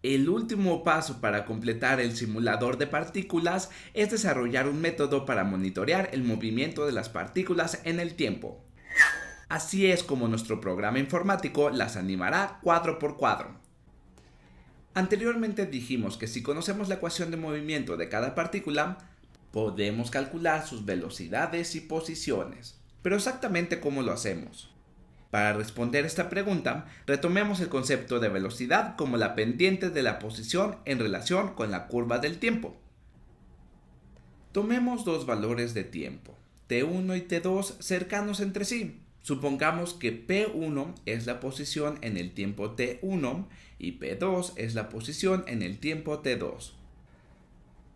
El último paso para completar el simulador de partículas es desarrollar un método para monitorear el movimiento de las partículas en el tiempo. Así es como nuestro programa informático las animará cuadro por cuadro. Anteriormente dijimos que si conocemos la ecuación de movimiento de cada partícula, podemos calcular sus velocidades y posiciones. Pero exactamente ¿cómo lo hacemos? Para responder esta pregunta, retomemos el concepto de velocidad como la pendiente de la posición en relación con la curva del tiempo. Tomemos dos valores de tiempo, t1 y t2, cercanos entre sí. Supongamos que P1 es la posición en el tiempo t1 y P2 es la posición en el tiempo t2.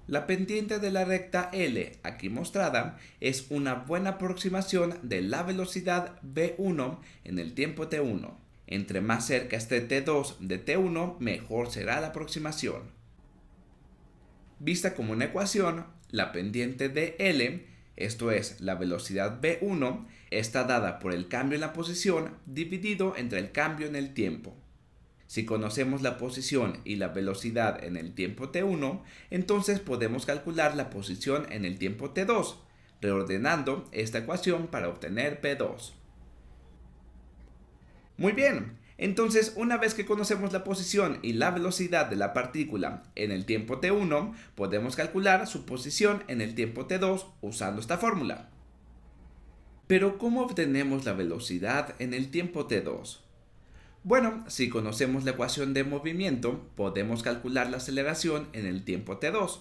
La pendiente de la recta L, aquí mostrada, es una buena aproximación de la velocidad v1 en el tiempo t1. Entre más cerca esté t2 de t1, mejor será la aproximación. Vista como una ecuación, la pendiente de L, esto es, la velocidad v1, está dada por el cambio en la posición dividido entre el cambio en el tiempo. Si conocemos la posición y la velocidad en el tiempo t1, entonces podemos calcular la posición en el tiempo t2, reordenando esta ecuación para obtener p2. Muy bien, entonces una vez que conocemos la posición y la velocidad de la partícula en el tiempo t1, podemos calcular su posición en el tiempo t2 usando esta fórmula. Pero ¿cómo obtenemos la velocidad en el tiempo t2? Bueno, si conocemos la ecuación de movimiento, podemos calcular la aceleración en el tiempo t2.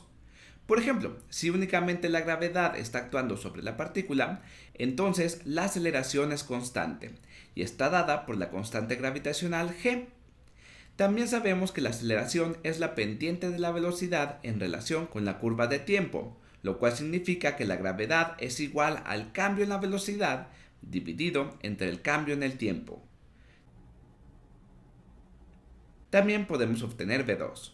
Por ejemplo, si únicamente la gravedad está actuando sobre la partícula, entonces la aceleración es constante y está dada por la constante gravitacional g. También sabemos que la aceleración es la pendiente de la velocidad en relación con la curva de tiempo, lo cual significa que la gravedad es igual al cambio en la velocidad dividido entre el cambio en el tiempo. También podemos obtener v2.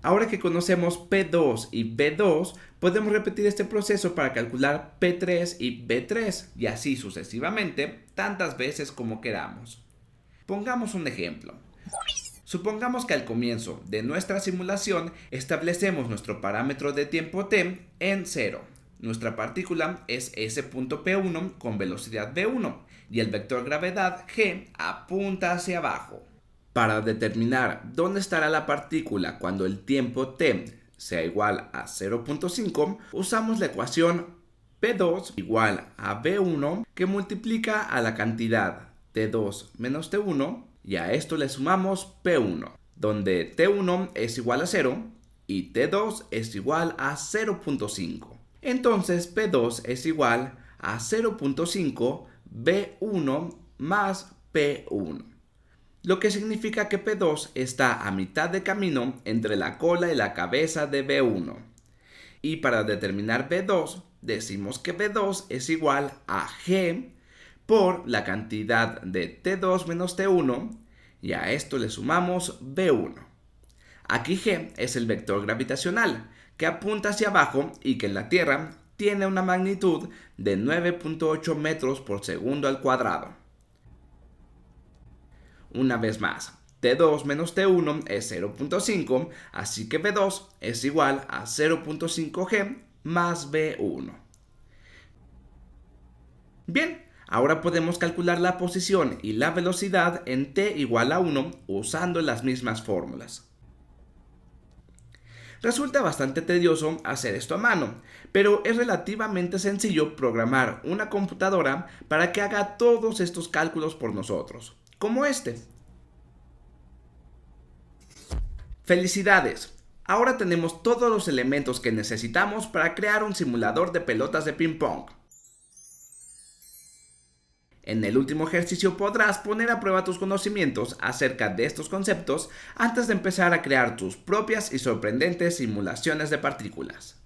Ahora que conocemos P2 y V2, podemos repetir este proceso para calcular P3 y V3 y así sucesivamente tantas veces como queramos. Pongamos un ejemplo. Supongamos que al comienzo de nuestra simulación establecemos nuestro parámetro de tiempo t en 0. Nuestra partícula es s.p1 con velocidad v1 y el vector gravedad g apunta hacia abajo. Para determinar dónde estará la partícula cuando el tiempo t sea igual a 0.5, usamos la ecuación P2 igual a V1 que multiplica a la cantidad T2 menos T1 y a esto le sumamos P1, donde T1 es igual a 0 y T2 es igual a 0.5. Entonces P2 es igual a 0.5 V1 más P1. Lo que significa que P2 está a mitad de camino entre la cola y la cabeza de V1. Y para determinar V2, decimos que V2 es igual a G por la cantidad de T2 menos T1 y a esto le sumamos V1. Aquí G es el vector gravitacional que apunta hacia abajo y que en la Tierra tiene una magnitud de 9.8 metros por segundo al cuadrado. Una vez más, T2 menos T1 es 0.5, así que V2 es igual a 0.5G más V1. Bien, ahora podemos calcular la posición y la velocidad en t igual a 1 usando las mismas fórmulas. Resulta bastante tedioso hacer esto a mano, pero es relativamente sencillo programar una computadora para que haga todos estos cálculos por nosotros, como este. ¡Felicidades! Ahora tenemos todos los elementos que necesitamos para crear un simulador de pelotas de ping pong. En el último ejercicio podrás poner a prueba tus conocimientos acerca de estos conceptos antes de empezar a crear tus propias y sorprendentes simulaciones de partículas.